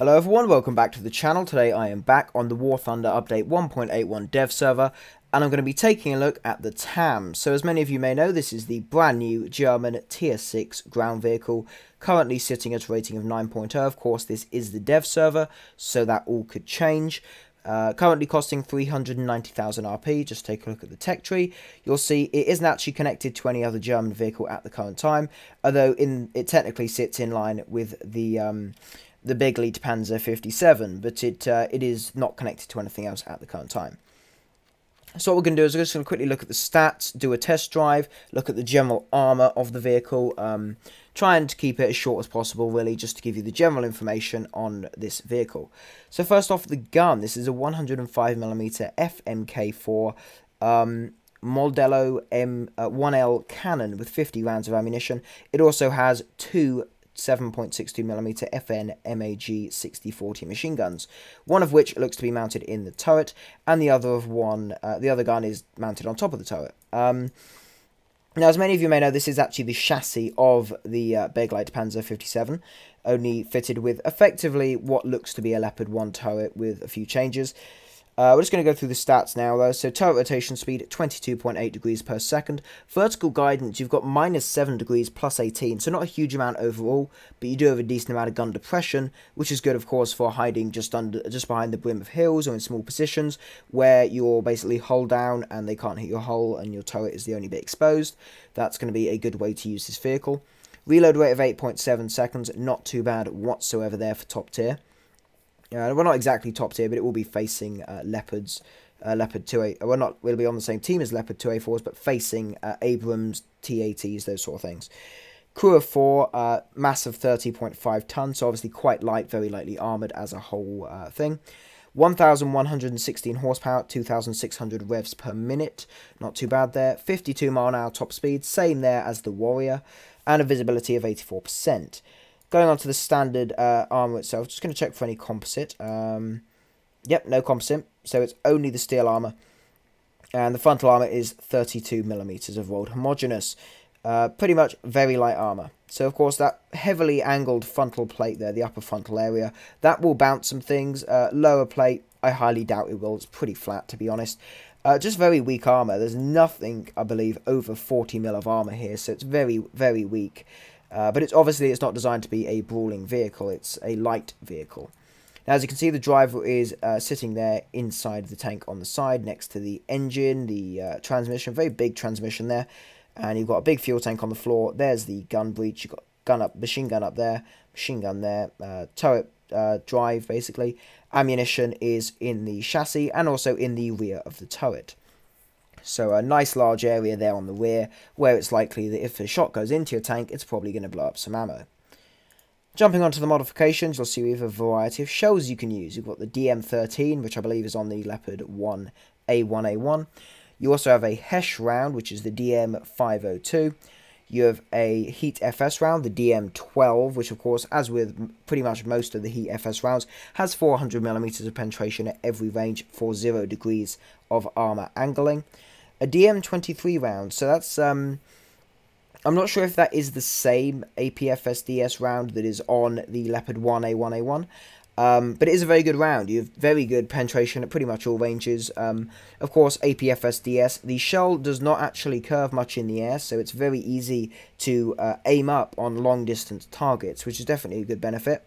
Hello everyone, welcome back to the channel. Today I am back on the War Thunder Update 1.81 dev server, and I'm going to be taking a look at the TAM. So as many of you may know, this is the brand new German Tier 6 ground vehicle, currently sitting at a rating of 9.0. Of course, this is the dev server, so that all could change. Currently costing 390,000 RP. Just take a look at the tech tree. You'll see it isn't actually connected to any other German vehicle at the current time, although it technically sits in line with the big lead Panzer 57, but it is not connected to anything else at the current time. So what we're going to do is we're just going to quickly look at the stats, do a test drive, look at the general armour of the vehicle, try and keep it as short as possible, really, just to give you the general information on this vehicle. So first off, the gun. This is a 105mm FMK4 Modello M1L cannon with 50 rounds of ammunition. It also has two 7.62mm FN MAG 6040 machine guns, one of which looks to be mounted in the turret, and the other gun is mounted on top of the turret. Now, as many of you may know, this is actually the chassis of the Begleiter Panzer 57, only fitted with effectively what looks to be a Leopard 1 turret with a few changes. We're just going to go through the stats now, though. So turret rotation speed at 22.8 degrees per second. Vertical guidance, you've got -7 degrees, +18. So not a huge amount overall, but you do have a decent amount of gun depression, which is good, of course, for hiding just behind the brim of hills or in small positions where you're basically hull down and they can't hit your hull and your turret is the only bit exposed. That's going to be a good way to use this vehicle. Reload rate of 8.7 seconds, not too bad whatsoever there for top tier. We're not exactly top tier, but it will be facing Leopards, Leopard 2A. We'll be on the same team as Leopard 2A4s, but facing Abrams, T80s, those sort of things. Crew of 4, mass of 30.5 tons, so obviously quite light, very lightly armoured as a whole thing. 1,116 horsepower, 2,600 revs per minute, not too bad there. 52 mile an hour top speed, same there as the Warrior, and a visibility of 84%. Going on to the standard armour itself, just going to check for any composite. Yep, no composite, so it's only the steel armour. And the frontal armour is 32mm of rolled homogeneous. Pretty much very light armour. So, of course, that heavily angled frontal plate there, the upper frontal area, that will bounce some things. Lower plate, I highly doubt it will. It's pretty flat, to be honest. Just very weak armour. There's nothing, I believe, over 40mm of armour here, so it's very, very weak. But it's not designed to be a brawling vehicle. It's a light vehicle. Now, as you can see, the driver is sitting there inside the tank on the side, next to the engine, the transmission. Very big transmission there. And you've got a big fuel tank on the floor. There's the gun breech. You've got machine gun up there, machine gun there, turret drive, basically. Ammunition is in the chassis and also in the rear of the turret. So a nice large area there on the rear, where it's likely that if a shot goes into your tank, it's probably going to blow up some ammo. Jumping onto the modifications, you'll see we have a variety of shells you can use. You've got the DM13, which I believe is on the Leopard 1A1A1. You also have a Hesh round, which is the DM502. You have a Heat FS round, the DM12, which of course, as with pretty much most of the Heat FS rounds, has 400mm of penetration at every range for 0 degrees of armour angling. A DM23 round, so that's, I'm not sure if that is the same APFSDS round that is on the Leopard 1A1A1, but it is a very good round. You have very good penetration at pretty much all ranges. Of course, APFSDS, the shell does not actually curve much in the air, so it's very easy to aim up on long-distance targets, which is definitely a good benefit.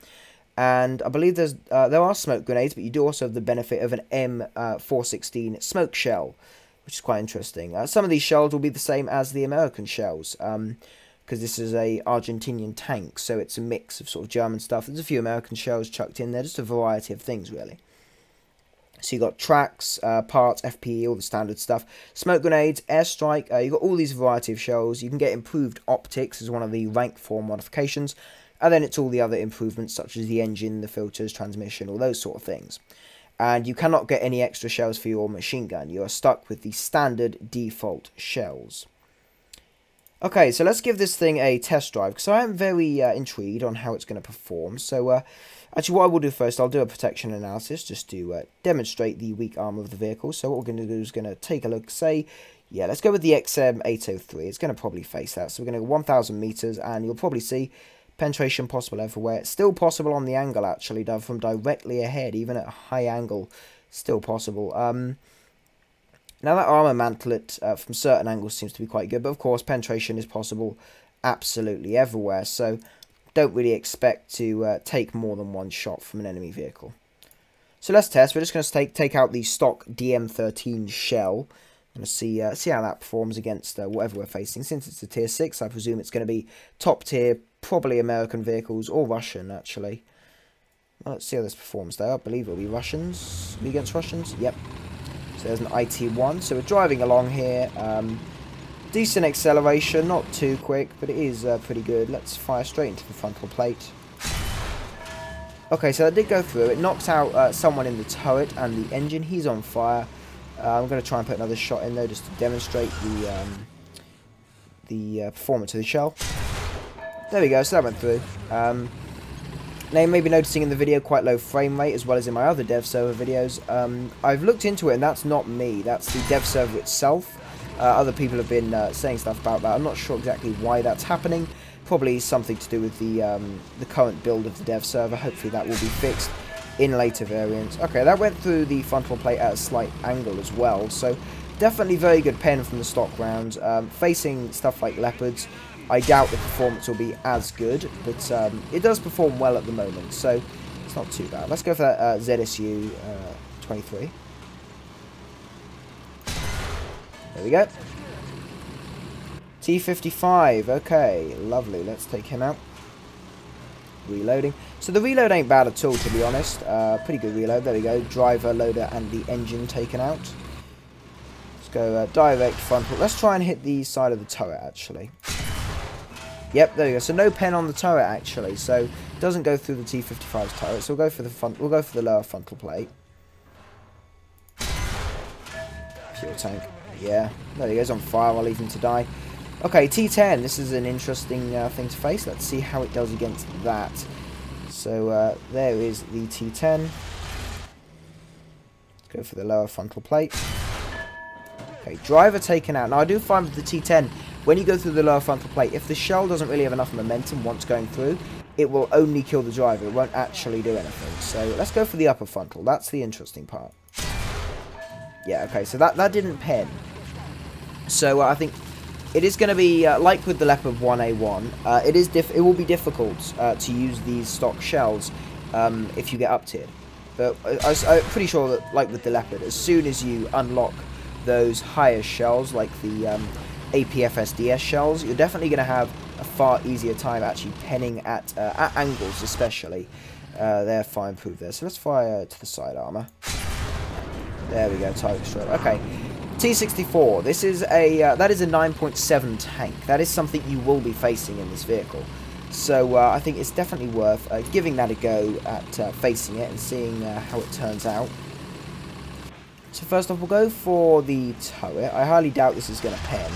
And I believe there are smoke grenades, but you do also have the benefit of an M416 smoke shell, which is quite interesting. Some of these shells will be the same as the American shells, because this is a Argentinian tank, so it's a mix of sort of German stuff. There's a few American shells chucked in there, just a variety of things, really. So you've got tracks, parts, FPE, all the standard stuff. Smoke grenades, airstrike, you've got all these variety of shells. You can get improved optics as one of the rank 4 modifications. And then it's all the other improvements, such as the engine, the filters, transmission, all those sort of things. And you cannot get any extra shells for your machine gun. You are stuck with the standard default shells. Okay, so let's give this thing a test drive, because I am very intrigued on how it's going to perform. So, actually, what I will do first, I'll do a protection analysis, just to demonstrate the weak armor of the vehicle. So what we're going to do is going to take a look, say, yeah, let's go with the XM803. It's going to probably face that. So we're going to go 1,000 meters, and you'll probably see Penetration possible everywhere. It's still possible on the angle, actually, from directly ahead, even at a high angle. Still possible. Now that armor mantlet from certain angles seems to be quite good, but of course penetration is possible absolutely everywhere, so don't really expect to take more than one shot from an enemy vehicle. So let's test. We're just going to take out the stock DM13 shell. I'm going to see how that performs against whatever we're facing. Since it's a tier 6, I presume it's going to be top tier, probably American vehicles, or Russian, actually. Well, let's see how this performs, though. I believe it'll be Russians. Are we against Russians? Yep. So there's an IT-1. So we're driving along here. Decent acceleration, not too quick, but it is pretty good. Let's fire straight into the frontal plate. Okay, so that did go through. It knocks out someone in the turret and the engine. He's on fire. I'm going to try and put another shot in there just to demonstrate the performance of the shell. There we go, so that went through. Now you may be noticing in the video quite low frame rate, as well as in my other dev server videos. I've looked into it, and that's not me. That's the dev server itself. Other people have been saying stuff about that. I'm not sure exactly why that's happening. Probably something to do with the current build of the dev server. Hopefully that will be fixed in later variants. Okay, that went through the frontal plate at a slight angle as well. So definitely very good pen from the stock rounds. Facing stuff like Leopards, I doubt the performance will be as good, but it does perform well at the moment, so it's not too bad. Let's go for that ZSU 23. There we go. T55, okay, lovely. Let's take him out. Reloading. So the reload ain't bad at all, to be honest. Pretty good reload. There we go. Driver, loader, and the engine taken out. Let's go direct frontal. Let's try and hit the side of the turret, actually. Yep, there we go. So no pen on the turret, actually. So it doesn't go through the T55's turret. So we'll go for the front. We'll go for the lower frontal plate. Fuel tank. Yeah, there he goes on fire. I'll leave him to die. Okay, T10. This is an interesting thing to face. Let's see how it does against that. So there is the T10. Let's go for the lower frontal plate. Okay, driver taken out. Now I do find with the T10, when you go through the lower frontal plate, if the shell doesn't really have enough momentum once going through, it will only kill the driver. It won't actually do anything. So let's go for the upper frontal. That's the interesting part. Yeah, okay, so that didn't pen. So I think it is going to be, like with the Leopard 1A1, it will be difficult to use these stock shells if you get up tiered. But I'm pretty sure that, like with the Leopard, as soon as you unlock those higher shells, like the APFSDS shells, you're definitely going to have a far easier time actually penning at angles, especially. They're fireproof there. So let's fire to the side armor. There we go, target destroyed. Okay, T64. This is that is a 9.7 tank. That is something you will be facing in this vehicle. So I think it's definitely worth giving that a go at facing it and seeing how it turns out. So first off, we'll go for the turret. I highly doubt this is going to pen,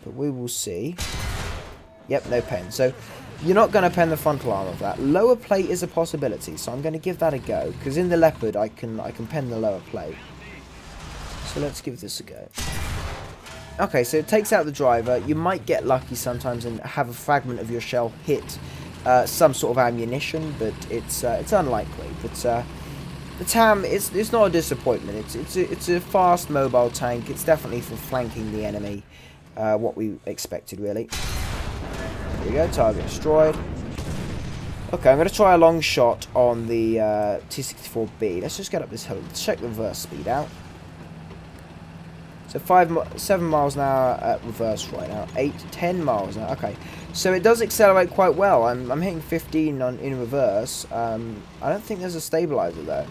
but we will see. Yep, no pen. So you're not going to pen the frontal arm of that. Lower plate is a possibility, so I'm going to give that a go, because in the Leopard I can pen the lower plate. So let's give this a go. Okay, so it takes out the driver. You might get lucky sometimes and have a fragment of your shell hit some sort of ammunition, but it's unlikely. But the TAM, it's not a disappointment. It's a fast mobile tank. It's definitely for flanking the enemy. What we expected, really. There we go, target destroyed. Okay, I'm going to try a long shot on the T64B. Let's just get up this hill. Let's check the reverse speed out. So 7 miles an hour at reverse right now. 10 miles an hour. Okay, so it does accelerate quite well. I'm hitting 15 in reverse. I don't think there's a stabilizer though.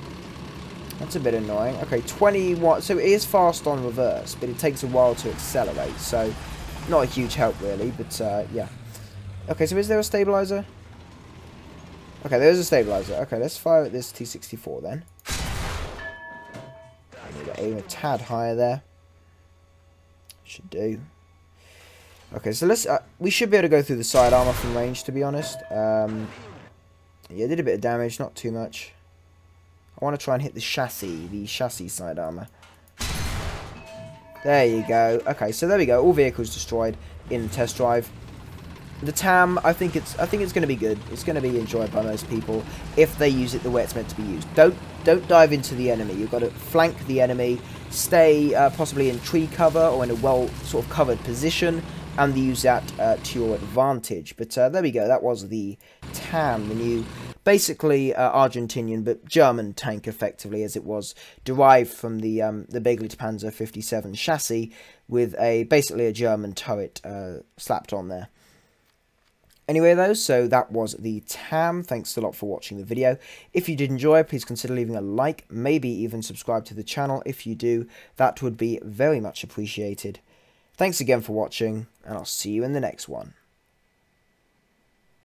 That's a bit annoying. Okay, 21. So it is fast on reverse, but it takes a while to accelerate. So not a huge help really, but yeah. Okay, so is there a stabilizer? Okay, there's a stabilizer. Okay, let's fire at this T64 then. I need to aim a tad higher there. Should do. Okay, so let's. We should be able to go through the side armor from range, to be honest. Yeah, did a bit of damage, not too much. I want to try and hit the chassis side armor. There you go. Okay, so there we go. All vehicles destroyed in the test drive. The TAM, I think it's going to be good. It's going to be enjoyed by most people if they use it the way it's meant to be used. Don't dive into the enemy. You've got to flank the enemy, stay possibly in tree cover or in a well sort of covered position, and use that to your advantage. But there we go. That was the TAM, the new, basically Argentinian but German tank, effectively, as it was derived from the Begley Panzer 57 chassis with basically a German turret slapped on there. Anyway though, so that was the TAM. Thanks a lot for watching the video. If you did enjoy, please consider leaving a like, maybe even subscribe to the channel. If you do, that would be very much appreciated. Thanks again for watching, and I'll see you in the next one.